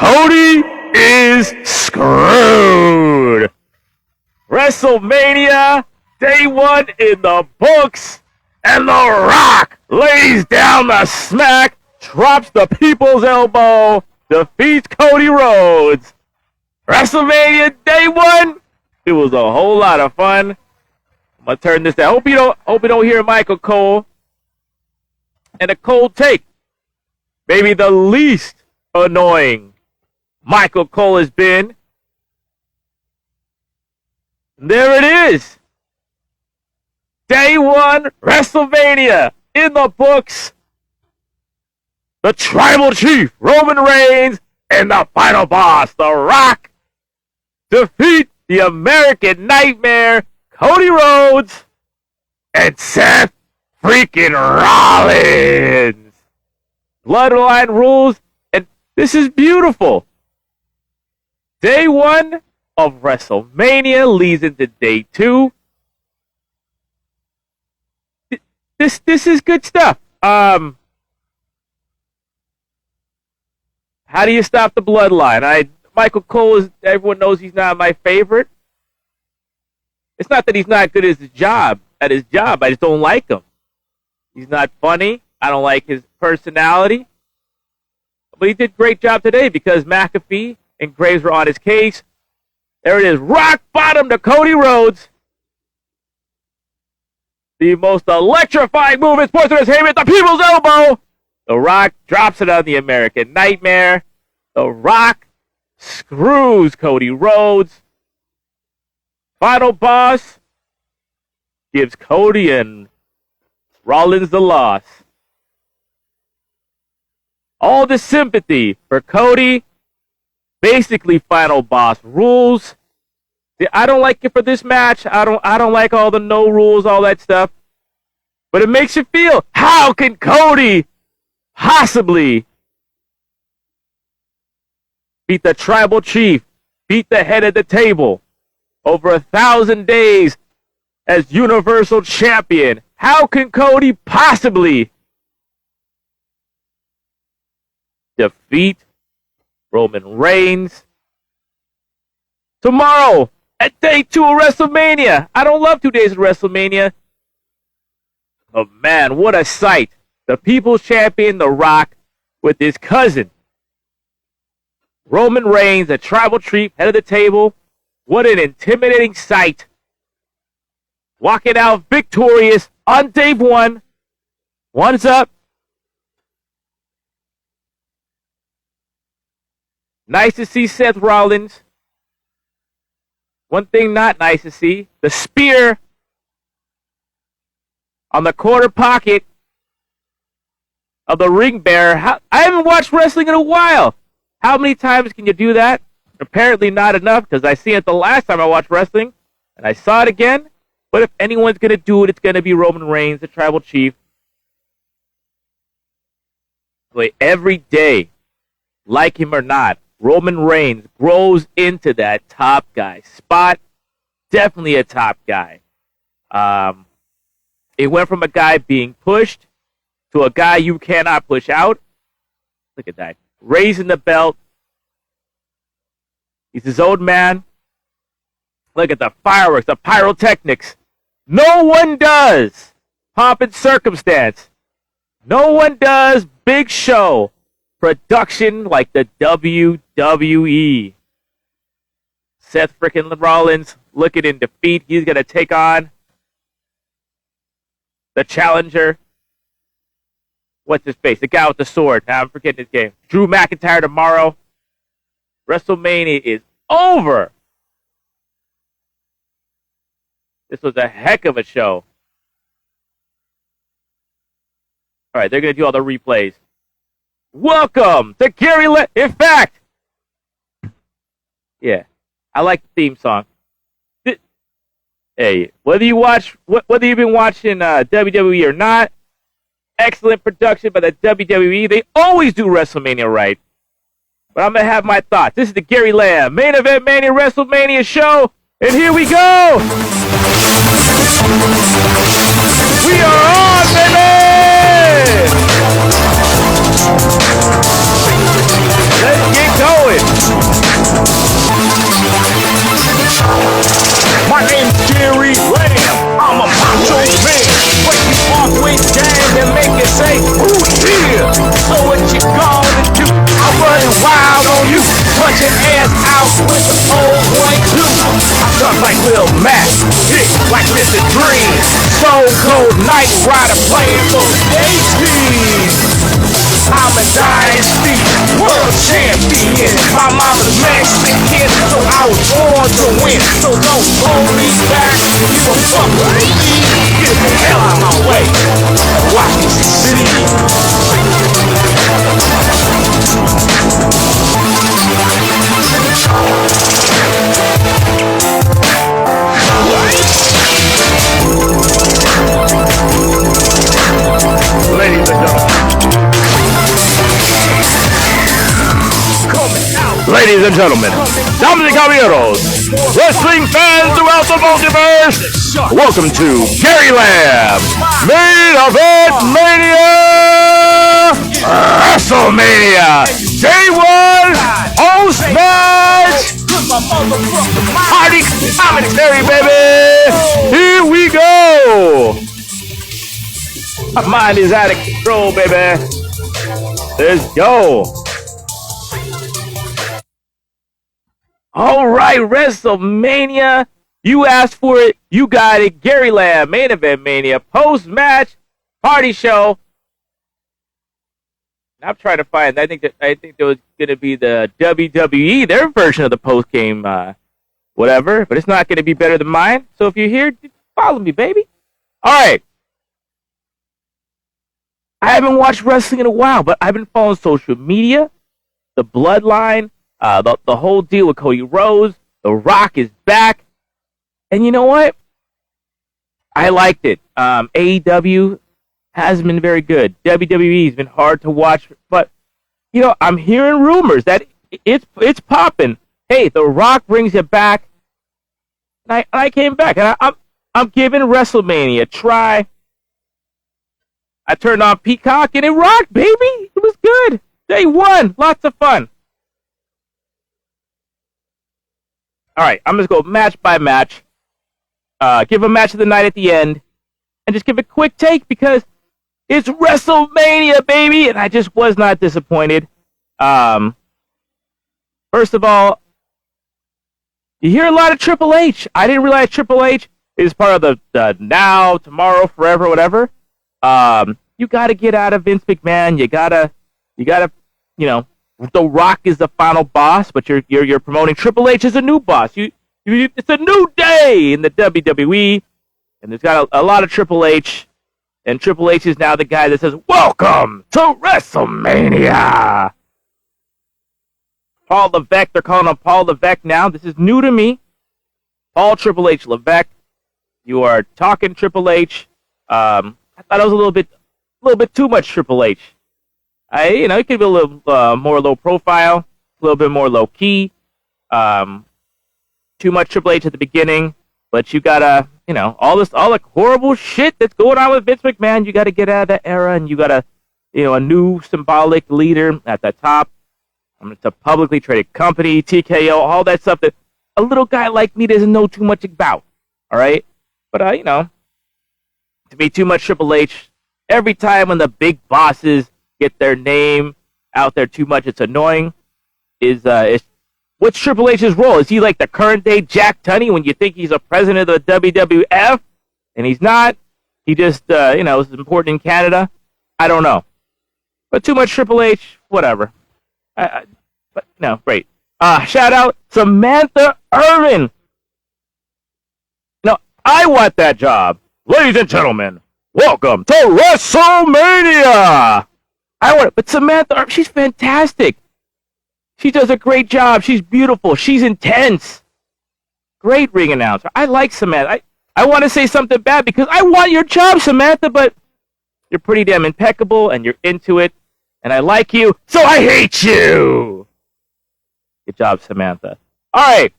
Cody is screwed. WrestleMania Day 1 in the books, and The Rock lays down the smack, drops the people's elbow, defeats Cody Rhodes. WrestleMania Day 1, it was a whole lot of fun. I'm gonna turn this down. Hope you don't hear Michael Cole. And a cold take. Maybe the least annoying Michael Cole has been. And there it is. Day 1, WrestleMania in the books. The Tribal Chief, Roman Reigns, and the final boss, The Rock, defeat the American Nightmare, Cody Rhodes, and Seth freaking Rollins. Bloodline rules, and this is beautiful. Day 1 of WrestleMania leads into Day 2. This is good stuff. How do you stop the bloodline? Michael Cole is, everyone knows he's not my favorite. It's not that he's not good at his job. I just don't like him. He's not funny. I don't like his personality. But he did a great job today because McAfee and Graves were on his case. There it is. Rock bottom to Cody Rhodes. The most electrifying move in sports entertainment, the people's elbow. The Rock drops it on the American Nightmare. The Rock screws Cody Rhodes. Final boss gives Cody and Rollins the loss. All the sympathy for Cody. Basically, final boss rules. I don't like it for this match. I don't like all the no rules, all that stuff. But it makes you feel, how can Cody possibly beat the Tribal Chief, beat the head of the table over 1,000 days as Universal Champion? How can Cody possibly defeat Roman Reigns tomorrow at Day 2 of WrestleMania? I don't love 2 days of WrestleMania. But man, what a sight. The People's Champion, The Rock, with his cousin, Roman Reigns, the Tribal Chief, head of the table. What an intimidating sight. Walking out victorious on Day 1. One's up. Nice to see Seth Rollins. One thing not nice to see, the spear on the corner pocket of the ring bearer. I haven't watched wrestling in a while. How many times can you do that? Apparently not enough, because I seen it the last time I watched wrestling, and I saw it again. But if anyone's going to do it, it's going to be Roman Reigns, the Tribal Chief. Like every day, like him or not, Roman Reigns grows into that top guy spot. Definitely a top guy. It went from a guy being pushed to a guy you cannot push out. Look at that. Raising the belt. He's his own man. Look at the fireworks, the pyrotechnics. No one does pomp and circumstance. No one does big show production like the WWE. Seth freaking Rollins looking in defeat. He's going to take on the challenger. What's his face? The guy with the sword. Now I'm forgetting his game. Drew McIntyre tomorrow. WrestleMania is over. This was a heck of a show. All right, they're going to do all the replays. Welcome to Gary Lamm. In fact, yeah, I like the theme song. Hey, whether you've been watching WWE or not, excellent production by the WWE. They always do WrestleMania right. But I'm going to have my thoughts. This is the Gary Lamm Main Event Mania WrestleMania show. And here we go. We are on, baby. Let's get going. will match hit like Mr. Dream. Stone Cold Knight Rider playing for JT. I'm a dynasty, world champion. My mama's Mexican, so I was born to win. So don't hold me back, you a fuck with me. Get the hell out of my way. Washington City. Ladies and gentlemen. Ladies and gentlemen, damas y caballeros, wrestling fans throughout the multiverse, welcome to Gary Lamm, Main Event Mania, WrestleMania, Day 1, postmatch, party commentary, baby, here we go. My mind is out of control, baby. Let's go. All right, WrestleMania. You asked for it. You got it. Gary Lamm, Main Event Mania, post-match party show. I'm trying to find. I think there was going to be the WWE, their version of the post-game, whatever. But it's not going to be better than mine. So if you're here, follow me, baby. All right. I haven't watched wrestling in a while, but I've been following social media, the Bloodline. The whole deal with Cody Rhodes, The Rock is back, and you know what? I liked it. AEW hasn't been very good. WWE has been hard to watch, but you know I'm hearing rumors that it's popping. Hey, The Rock brings it back, and I came back, and I'm giving WrestleMania a try. I turned on Peacock, and it rocked, baby. It was good. Day 1, lots of fun. All right, I'm just going to go match by match, give a match of the night at the end, and just give a quick take because it's WrestleMania, baby, and I just was not disappointed. First of all, you hear a lot of Triple H. I didn't realize Triple H is part of the now, tomorrow, forever, whatever. You got to get out of Vince McMahon. You gotta, you know. The Rock is the final boss, but you're promoting Triple H as a new boss. It's a new day in the WWE, and there's got a lot of Triple H, and Triple H is now the guy that says, "Welcome to WrestleMania." Paul Levesque, they're calling him Paul Levesque now. This is new to me. Paul Triple H Levesque. You are talking Triple H. I thought it was a little bit too much Triple H. It could be a little more low profile, a little bit more low key. Too much Triple H at the beginning, but you gotta, all the horrible shit that's going on with Vince McMahon. You gotta get out of that era, and you gotta, a new symbolic leader at the top. It's a publicly traded company, TKO, all that stuff that a little guy like me doesn't know too much about. All right, but to me, too much Triple H. Every time when the big bosses get their name out there too much, it's annoying. What's Triple H's role? Is he like the current day Jack Tunney when you think he's a president of the WWF? And he's not. He just, is important in Canada. I don't know. But too much Triple H, whatever. But no, great. Shout out Samantha Irvin. I want that job. Ladies and gentlemen, welcome to WrestleMania. But Samantha, she's fantastic. She does a great job. She's beautiful. She's intense. Great ring announcer. I like Samantha. I want to say something bad because I want your job, Samantha, but you're pretty damn impeccable and you're into it, and I like you, so I hate you. Good job, Samantha. All right.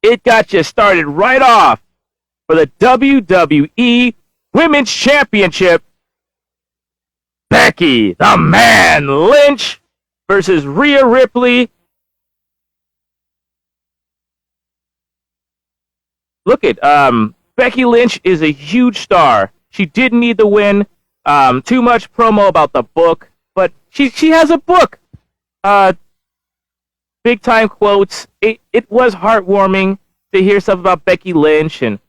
It got you started right off for the WWE Women's Championship. Becky, the Man Lynch versus Rhea Ripley. Look at Becky Lynch is a huge star. She didn't need the win. Too much promo about the book, but she has a book. Big time quotes. It was heartwarming. to hear stuff about Becky Lynch and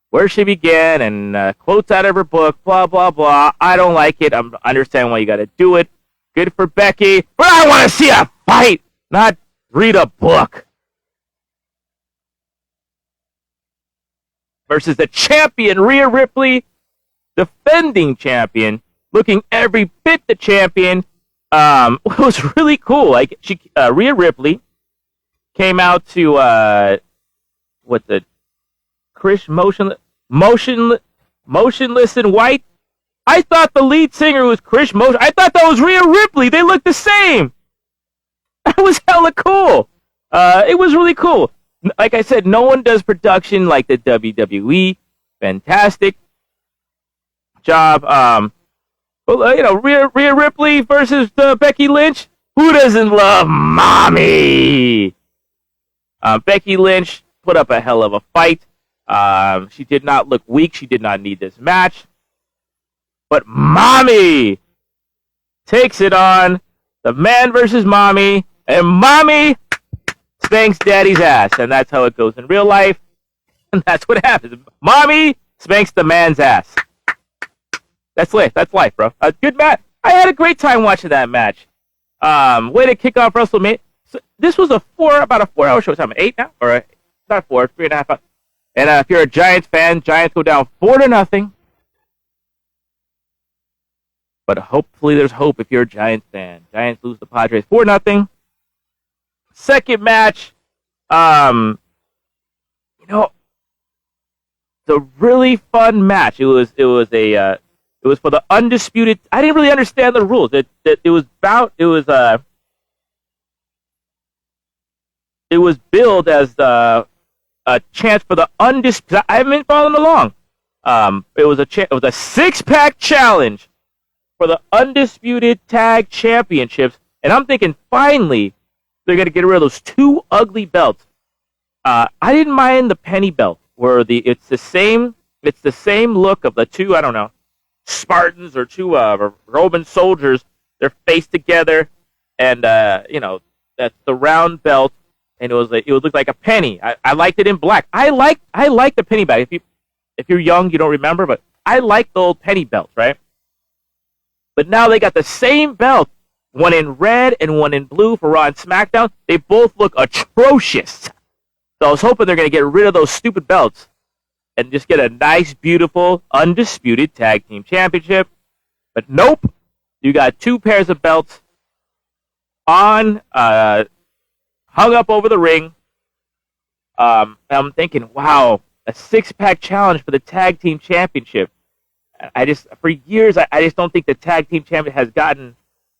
where she began and quotes out of her book, blah, blah, blah. I don't like it. I understand why you got to do it. Good for Becky. But I want to see a fight, not read a book. Versus the champion, Rhea Ripley, defending champion, looking every bit the champion. It was really cool. Like Rhea Ripley came out to Chris Motionless in White. I thought the lead singer was Chris Motion. I thought that was Rhea Ripley. They looked the same. That was hella cool. It was really cool. Like I said, no one does production like the WWE. Fantastic job. Rhea Ripley versus Becky Lynch. Who doesn't love mommy? Becky Lynch put up a hell of a fight. She did not look weak. She did not need this match. But mommy takes it on. The man versus mommy. And mommy spanks daddy's ass. And that's how it goes in real life. And that's what happens. Mommy spanks the man's ass. That's life. That's life, bro. Good match. I had a great time watching that match. Way to kick off WrestleMania. So this was about a 4-hour show. Time 8 now, or not 4, 3.5. And if you're a Giants fan, Giants go down 4-0. But hopefully, there's hope if you're a Giants fan. Giants lose the Padres 4-0. Second match, it's a really fun match. It was for the undisputed. I didn't really understand the rules. It was billed as a chance for the undisputed. I haven't been following along. It was a 6-pack challenge for the undisputed tag championships, and I'm thinking finally they're gonna get rid of those 2 ugly belts. I didn't mind the penny belt, where it's the same look of the 2, I don't know, Spartans or 2 Roman soldiers. They're faced together, and that's the round belt, and it would look like a penny. I liked it in black. I like the penny belt. If you're young, you don't remember, but I like the old penny belts, right? But now they got the same belt, one in red and one in blue for Raw and SmackDown. They both look atrocious. So I was hoping they're going to get rid of those stupid belts and just get a nice, beautiful, undisputed tag team championship. But nope. You got 2 pairs of belts hung up over the ring. I'm thinking, wow, a 6-pack challenge for the tag team championship. For years, I just don't think the tag team champion has gotten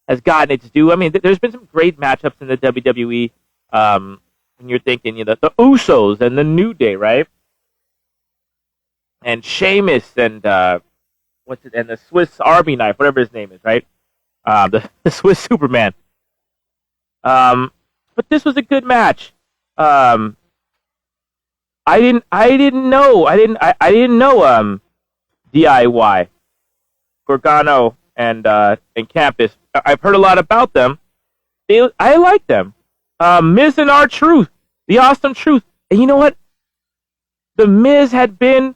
its due. I mean, there's been some great matchups in the WWE. And you're thinking, the Usos and the New Day, right? And Sheamus and and the Swiss Army Knife, whatever his name is, right? The Swiss Superman. But this was a good match. I didn't know DIY, Gargano and Campus. I've heard a lot about them. I like them. Miz and R-Truth, the Awesome Truth. And you know what? The Miz had been,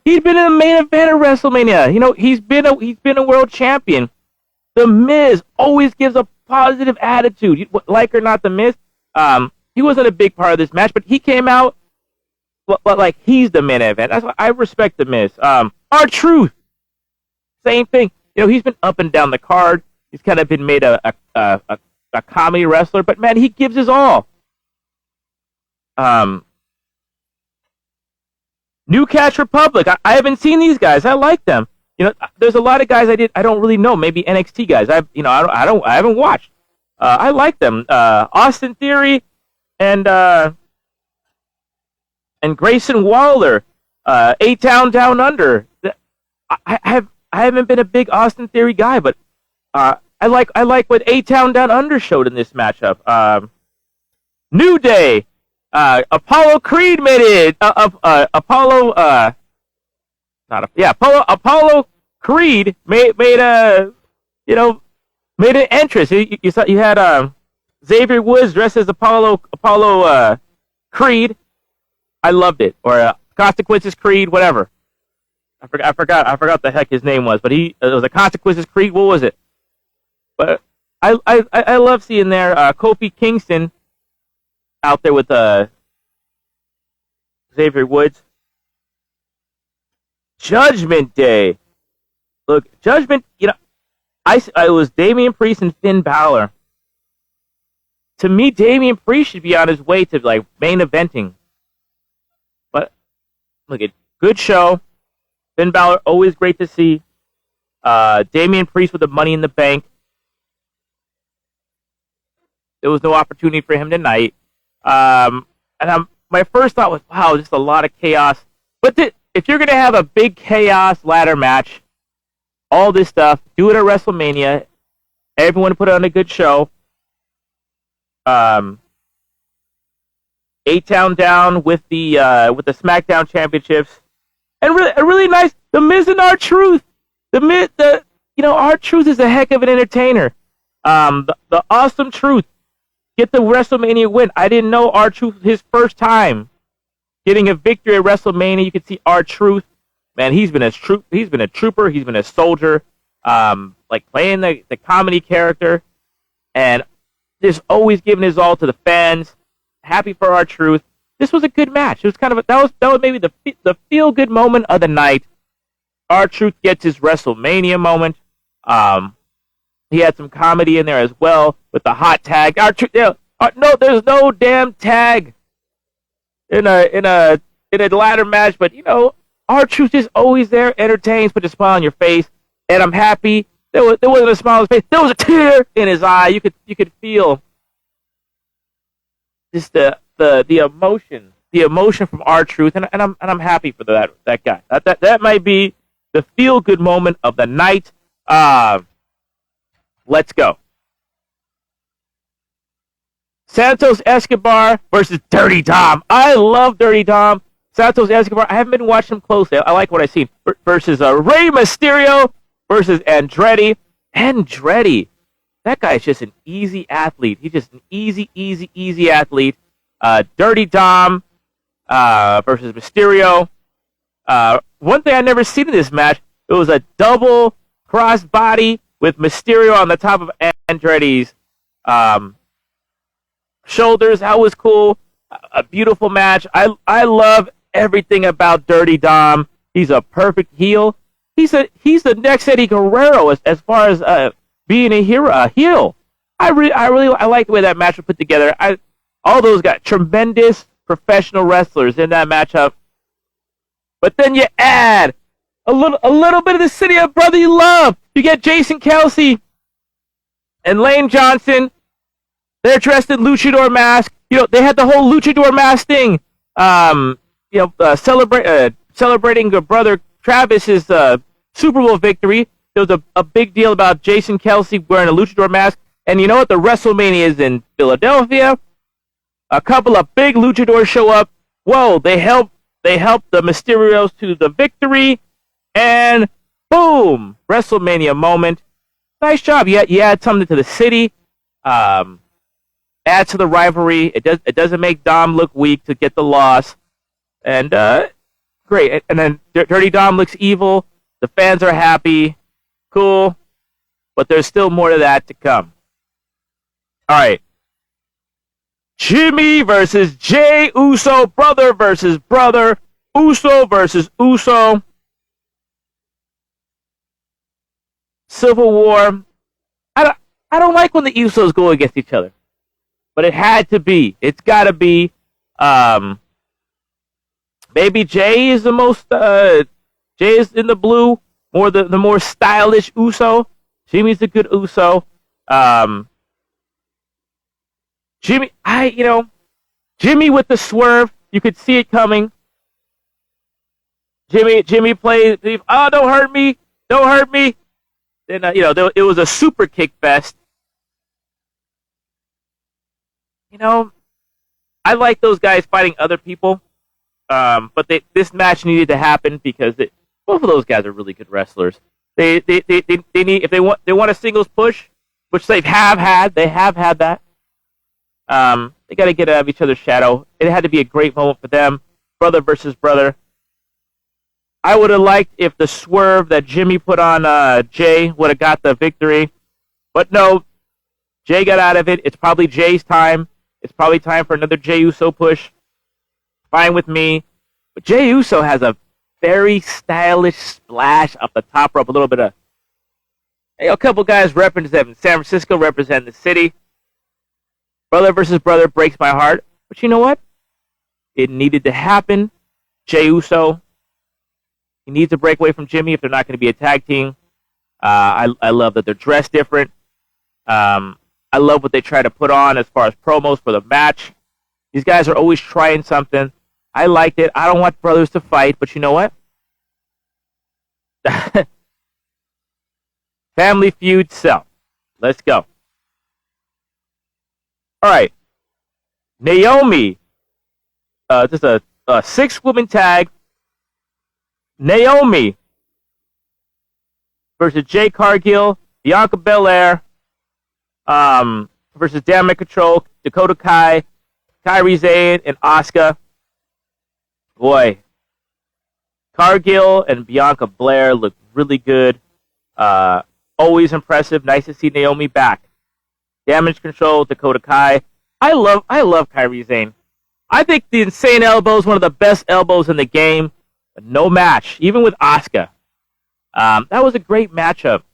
he'd been in the main event of WrestleMania. He's been a world champion. The Miz always gives a positive attitude. Like or not, the Miz. He wasn't a big part of this match, but he came out like he's the main event. That's why I respect the Miz. R-Truth, same thing. He's been up and down the card. He's kind of been made a comedy wrestler, but man, he gives his all. New Catch Republic. I haven't seen these guys. I like them. There's a lot of guys I don't really know. Maybe NXT guys. I haven't watched. I like them. Austin Theory and Grayson Waller. A-Town Down Under. I haven't been a big Austin Theory guy, but I like what A-Town Down Under showed in this matchup. New Day. Apollo Creed made it. Apollo Creed made an entrance. You had Xavier Woods dressed as Apollo Creed, I loved it. Or Consequences Creed, whatever. I forgot the heck his name was, but it was a Consequences Creed. What was it? But I love seeing there Kofi Kingston out there with Xavier Woods. Judgment Day. Look, Judgment. I was Damian Priest and Finn Balor. To me, Damian Priest should be on his way to like main eventing. But look at good show. Finn Balor always great to see. Damian Priest with the Money in the Bank. There was no opportunity for him tonight. My first thought was, wow, just a lot of chaos. But if you're gonna have a big chaos ladder match, all this stuff, do it at WrestleMania. Everyone put on a good show. 8-Town down with the SmackDown Championships, and really nice. The Miz and R-Truth. R-Truth is a heck of an entertainer. The awesome Truth get the WrestleMania win. I didn't know R-Truth his first time getting a victory at WrestleMania. You can see R-Truth. Man, he's been a trooper. He's been a soldier. Like playing the comedy character, and just always giving his all to the fans. Happy for R-Truth. This was a good match. It was kind of that was maybe the feel good moment of the night. R-Truth gets his WrestleMania moment. He had some comedy in there as well with the hot tag. R-Truth, no, there's no damn tag in a ladder match, but R-Truth is always there, entertains, puts a smile on your face, and I'm happy. There wasn't a smile on his face. There was a tear in his eye. You could feel just the emotion from R-Truth, and I'm happy for that guy. That might be the feel good moment of the night. Let's go. Santos Escobar versus Dirty Dom. I love Dirty Dom. Santos Escobar, I haven't been watching him closely. I like what I've seen. Versus Rey Mysterio versus Andretti. Andretti. That guy's just an easy athlete. He's just an easy athlete. Dirty Dom versus Mysterio. One thing I never seen in this match, it was a double crossbody with Mysterio on the top of Andretti's shoulders. That was cool. A beautiful match. I love everything about Dirty Dom. He's a perfect heel. He's the next Eddie Guerrero as far as being a heel. I like the way that match was put together. All those guys, tremendous professional wrestlers in that matchup. But then you add a little bit of the city of brotherly love. You get Jason Kelsey and Lane Johnson. They're dressed in luchador mask. They had the whole luchador mask thing. Celebrating your brother Travis's Super Bowl victory. There was a big deal about Jason Kelsey wearing a luchador mask. And you know what? The WrestleMania is in Philadelphia. A couple of big luchadors show up. Whoa! They help the Mysterios to the victory, and boom! WrestleMania moment. Nice job. You add something to the city. Add to the rivalry. It doesn't make Dom look weak to get the loss. And great. And then Dirty Dom looks evil. The fans are happy. Cool. But there's still more to that to come. All right. Jimmy versus Jay Uso. Brother versus brother. Uso versus Uso. Civil War. I don't like when the Usos go against each other. But it had to be. It's got to be. Maybe Jay is the most. Jay is in the blue, the more stylish Uso. Jimmy's a good Uso. Jimmy, Jimmy with the swerve. You could see it coming. Jimmy plays. Oh, don't hurt me! Don't hurt me! Then it was a super kick fest. I like those guys fighting other people. But this match needed to happen because both of those guys are really good wrestlers. They need, if they want a singles push, which they have had that. They got to get out of each other's shadow. It had to be a great moment for them. brother versus brother. I would have liked if the swerve that Jimmy put on Jay would have got the victory. But no, Jay got out of it. It's probably Jay's time. It's probably time for another Jey Uso push. Fine with me. But Jey Uso has a very stylish splash up the top rope. A little bit of... Hey, a couple guys representing San Francisco, representing the city. Brother versus brother breaks my heart. But you know what? It needed to happen. Jey Uso, he needs to break away from Jimmy if they're not going to be a tag team. I love that they're dressed different. I love what they try to put on as far as promos for the match. These guys are always trying something. I liked it. I don't want brothers to fight, but you know what? Family Feud sell. Let's go. All right. Naomi. This is a 6-woman tag. Naomi versus Jade Cargill, Bianca Belair, versus Damage Control, Dakota Kai, Kairi Sane, and Asuka. Boy, Cargill and Bianca Belair look really good. Always impressive. Nice to see Naomi back. Damage Control, Dakota Kai. I love Kairi Sane. I think the Insane Elbow is one of the best elbows in the game. But no match, even with Asuka. That was a great matchup.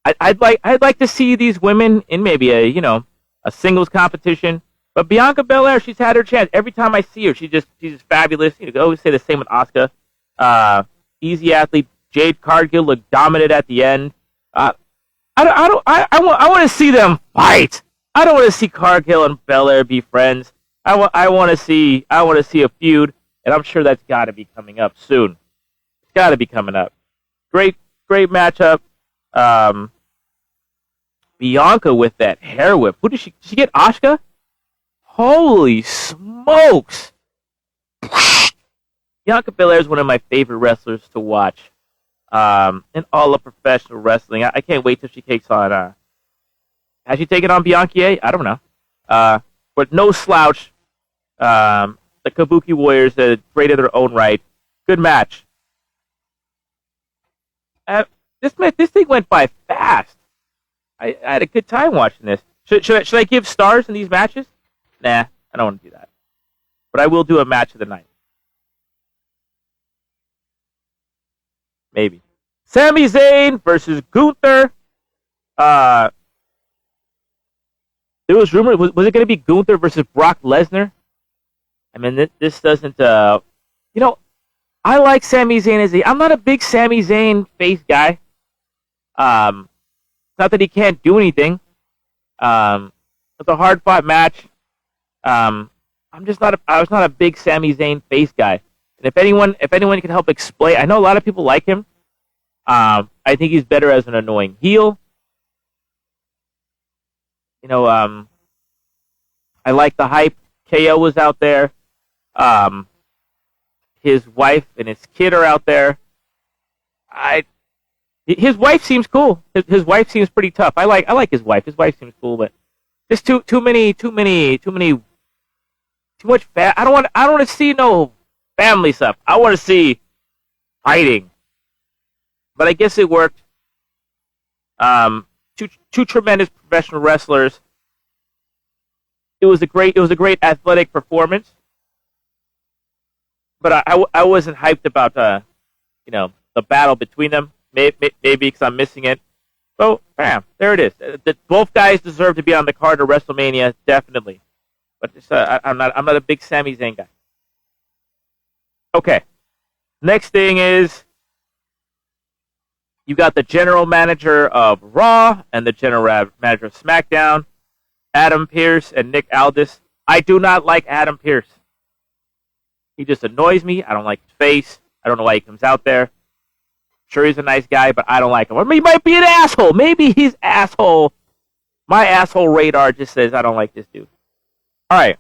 I'd like to see these women in maybe a singles competition. But Bianca Belair, she's had her chance. Every time I see her, she's just fabulous. I always say the same with Asuka. Easy athlete. Jade Cargill looked dominant at the end. I want to see them fight. I don't want to see Cargill and Belair be friends. I want to see a feud, and I'm sure that's got to be coming up soon. It's got to be coming up. Great matchup. Bianca with that hair whip. Who did she get? Asuka? Holy smokes! Bianca Belair is one of my favorite wrestlers to watch in all of professional wrestling. I can't wait till she takes on... has she taken on Bianca? I don't know. But no slouch. The Kabuki Warriors are great in their own right. Good match. This thing went by fast. I had a good time watching this. Should I give stars in these matches? Nah, I don't want to do that. But I will do a match of the night. Maybe. Sami Zayn versus Gunther. There was rumor. Was it going to be Gunther versus Brock Lesnar? I mean, this doesn't. I like Sami Zayn I'm not a big Sami Zayn face guy. Not that he can't do anything. It's a hard fought match. I was not a big Sami Zayn face guy. And if anyone can help explain, I know a lot of people like him. I think he's better as an annoying heel. I like the hype. KO was out there. His wife and his kid are out there. His wife seems cool. His wife seems pretty tough. I like his wife. His wife seems cool, but just too much fat. I don't want to see no family stuff. I want to see fighting. But I guess it worked. Two tremendous professional wrestlers. It was a great athletic performance. But I wasn't hyped about the battle between them. Maybe because I'm missing it. So bam, there it is. Both guys deserve to be on the card of WrestleMania, definitely. But I'm not a big Sami Zayn guy. Okay, next thing is you got the general manager of Raw and the general manager of SmackDown, Adam Pearce and Nick Aldis. I do not like Adam Pearce. He just annoys me. I don't like his face. I don't know why he comes out there. Sure, he's a nice guy, but I don't like him. Or he might be an asshole. Maybe he's asshole. My asshole radar just says I don't like this dude. All right.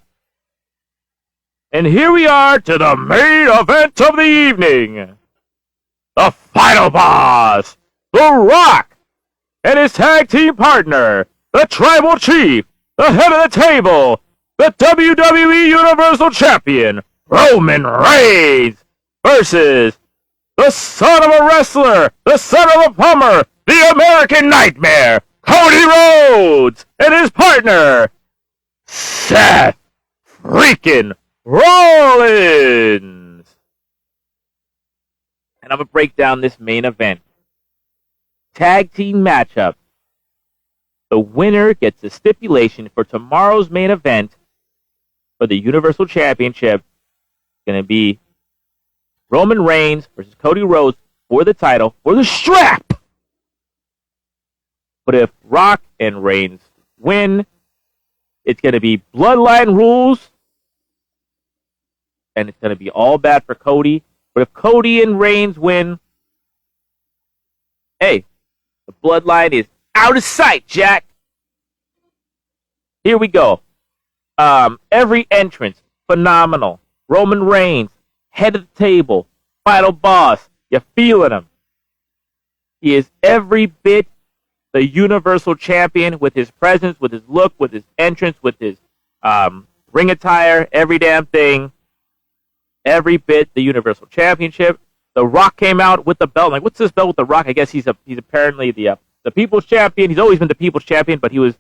And here we are to the main event of the evening. The final boss. The Rock and his tag team partner. The Tribal Chief. The head of the table. the WWE Universal Champion, Roman Reigns, versus the son of a wrestler, the son of a plumber, the American Nightmare, Cody Rhodes, and his partner, Seth freaking Rollins. And I'm going to break down this main event. Tag team matchup. The winner gets the stipulation for tomorrow's main event for the Universal Championship. It's going to be Roman Reigns versus Cody Rhodes for the title, for the strap. But if Rock and Reigns win, it's going to be bloodline rules, and it's going to be all bad for Cody. But if Cody and Reigns win, hey, the bloodline is out of sight, Jack. Here we go. Every entrance, phenomenal. Roman Reigns, head of the table, final boss. You're feeling him. He is every bit the Universal Champion with his presence, with his look, with his entrance, with his ring attire, every damn thing. Every bit the Universal Championship. The Rock came out with the belt. Like, what's this belt with the Rock? I guess he's apparently the People's Champion. He's always been the People's Champion, but he was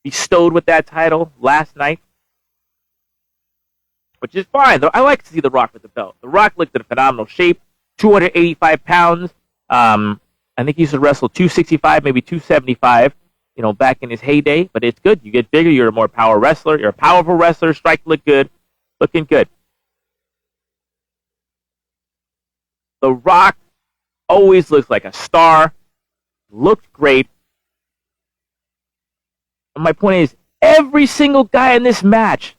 bestowed with that title last night, which is fine. Though I like to see the Rock with the belt. The Rock looked in phenomenal shape. 285 pounds. I think he used to wrestle 265, maybe 275. Back in his heyday. But it's good. You get bigger. You're a more power wrestler. You're a powerful wrestler. Strike look good. Looking good. The Rock always looks like a star. Looked great. And my point is, every single guy in this match.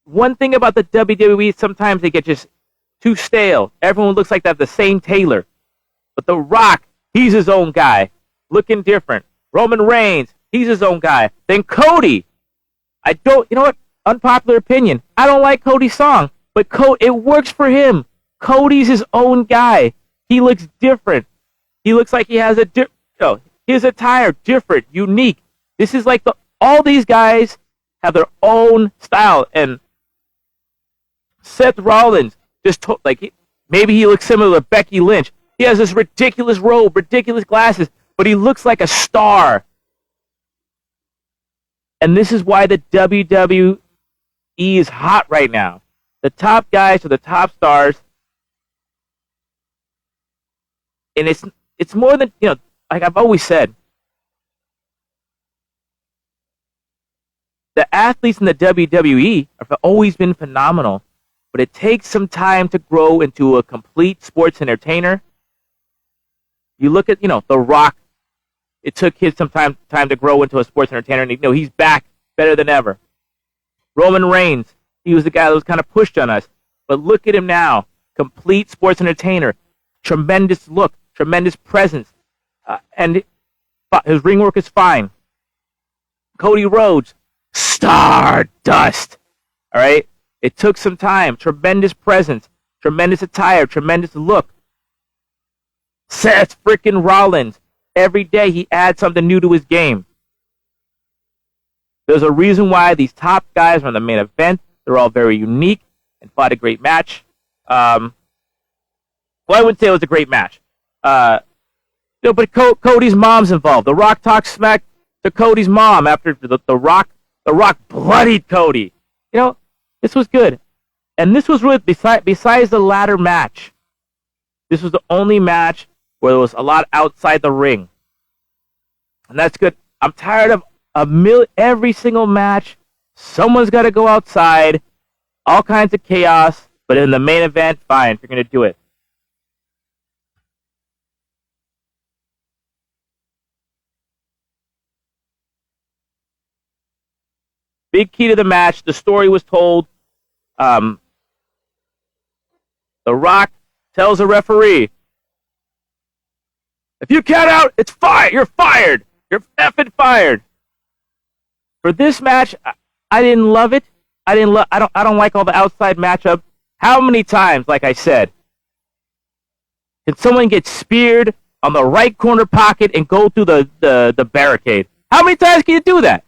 One thing about the WWE, sometimes they get just too stale. Everyone looks like they have the same tailor. But The Rock, he's his own guy. Looking different. Roman Reigns, he's his own guy. Then Cody. You know what? Unpopular opinion. I don't like Cody's song, but it works for him. Cody's his own guy. He looks different. He looks like he has his attire different, unique. This is like all these guys have their own style, and Seth Rollins maybe he looks similar to Becky Lynch. He has this ridiculous robe, ridiculous glasses, but he looks like a star. And this is why the WWE is hot right now. The top guys are the top stars. And it's more than, like I've always said, the athletes in the WWE have always been phenomenal, but it takes some time to grow into a complete sports entertainer. You look at, The Rock. It took him some time to grow into a sports entertainer, and he's back better than ever. Roman Reigns, he was the guy that was kind of pushed on us, but look at him now, complete sports entertainer, tremendous look, tremendous presence, and his ring work is fine. Cody Rhodes, stardust. All right, it took some time, tremendous presence, tremendous attire, tremendous look. Seth freaking Rollins, every day he adds something new to his game. There's a reason why these top guys are in the main event. They're all very unique and fought a great match. I wouldn't say it was a great match. But Cody's mom's involved. The Rock talks smack to Cody's mom after the Rock bloodied Cody. This was good. And this was really, besides the ladder match, this was the only match where there was a lot outside the ring. And that's good. I'm tired of every single match. Someone's got to go outside. All kinds of chaos. But in the main event, fine, if you're going to do it. Big key to the match. The story was told. The Rock tells the referee, if you count out, it's fired. You're fired. You're effing fired. For this match, I didn't love it. I don't like all the outside matchup. How many times, like I said, can someone get speared on the right corner pocket and go through the barricade? How many times can you do that?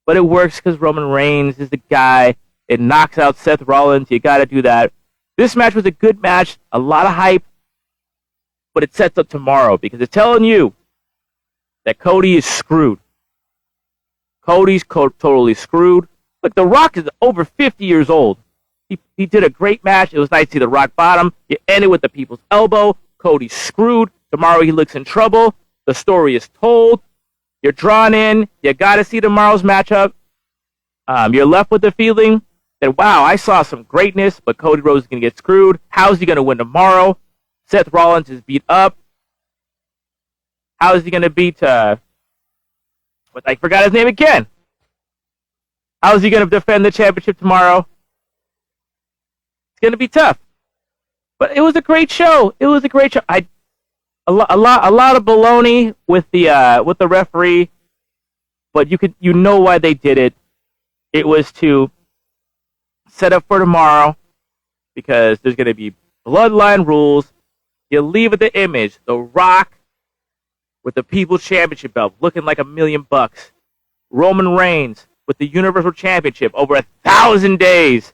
But it works because Roman Reigns is the guy. It knocks out Seth Rollins. You got to do that. This match was a good match, a lot of hype, but it sets up tomorrow because it's telling you that Cody is screwed. Cody's totally screwed. Look, The Rock is over 50 years old. He did a great match. It was nice to see The Rock bottom. You end it with the people's elbow. Cody's screwed. Tomorrow he looks in trouble. The story is told. You're drawn in. You got to see tomorrow's matchup. You're left with the feeling that, wow, I saw some greatness, but Cody Rhodes is going to get screwed. How's he going to win tomorrow? Seth Rollins is beat up. How is he going to beat, I forgot his name again. How is he going to defend the championship tomorrow? It's going to be tough. But it was a great show. It was a great show. A lot of baloney with the referee, but you know why they did it. It was to set up for tomorrow because there's going to be bloodline rules. You leave with the image, The Rock with the People's Championship belt, looking like $1 million. Roman Reigns with the Universal Championship over 1,000 days,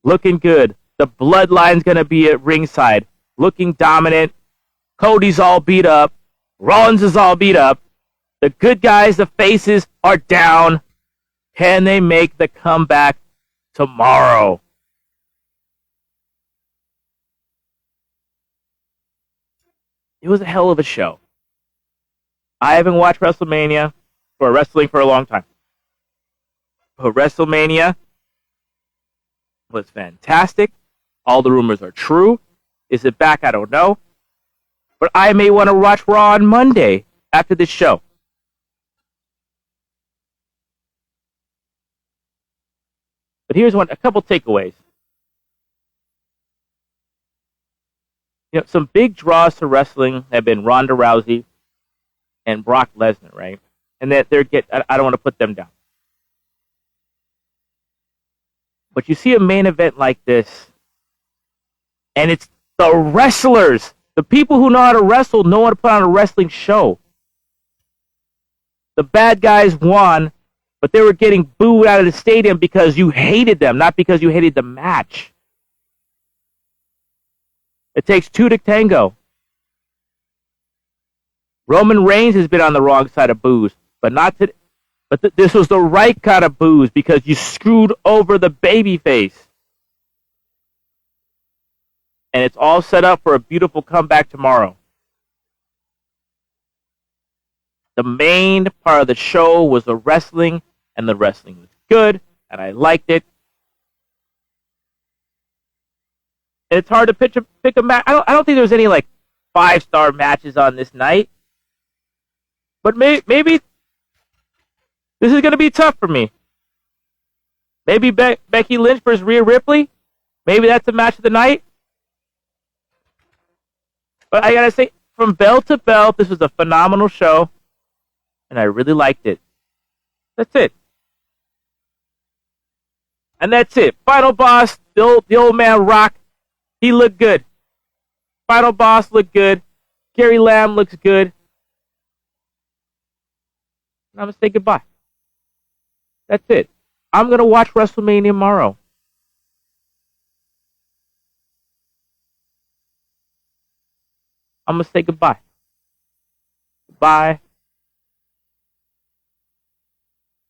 looking good. The Bloodline's going to be at ringside, looking dominant. Cody's all beat up. Rollins is all beat up. The good guys, the faces, are down. Can they make the comeback tomorrow? It was a hell of a show. I haven't watched WrestleMania for wrestling for a long time. But WrestleMania was fantastic. All the rumors are true. Is it back? I don't know. But I may want to watch Raw on Monday after this show. But here's a couple takeaways. Some big draws to wrestling have been Ronda Rousey and Brock Lesnar, right? And that I don't want to put them down. But you see a main event like this, and it's the wrestlers. The people who know how to wrestle know how to put on a wrestling show. The bad guys won, but they were getting booed out of the stadium because you hated them, not because you hated the match. It takes two to tango. Roman Reigns has been on the wrong side of boos, but not today. But this was the right kind of boos because you screwed over the babyface. And it's all set up for a beautiful comeback tomorrow. The main part of the show was the wrestling, and the wrestling was good, and I liked it. And it's hard to pick a match. I don't think there's any 5-star matches on this night. But maybe this is going to be tough for me. Maybe Becky Lynch versus Rhea Ripley. Maybe that's the match of the night. But I got to say, from bell to bell, this was a phenomenal show. And I really liked it. That's it. And that's it. Final boss, the old man Rock, he looked good. Final boss looked good. Gary Lamm looks good. And I'm going to say goodbye. That's it. I'm going to watch WrestleMania tomorrow. I'm going to say goodbye. Goodbye.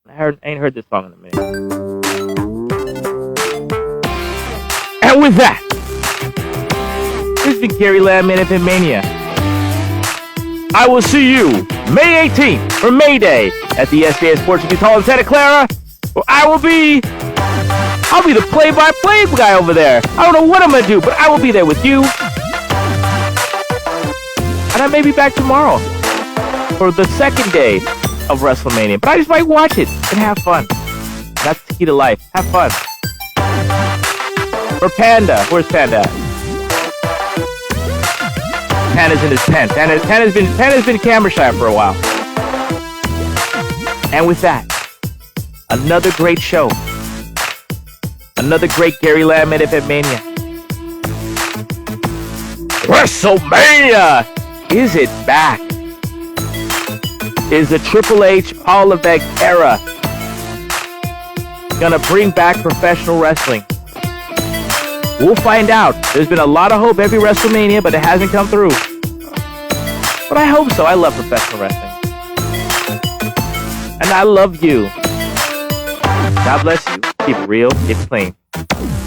I ain't heard this song in a minute. And with that, this has been Gary Lamm, Mania. I will see you May 18th for May Day at the SBS Portuguese Hall in Santa Clara, where I'll be the play-by-play guy over there. I don't know what I'm going to do, but I will be there with you. And I may be back tomorrow for the second day of WrestleMania. But I just might watch it and have fun. That's the key to life. Have fun. Or Panda. Where's Panda? Panda's in his tent. Panda's been camera shy for a while. And with that, another great show. Another great Gary Lamm Mania. WrestleMania! Is it back? Is the Triple H Paul Levesque era gonna bring back professional wrestling? We'll find out. There's been a lot of hope every WrestleMania, but it hasn't come through. But I hope so. I love professional wrestling. And I love you. God bless you. Keep it real. Keep it clean.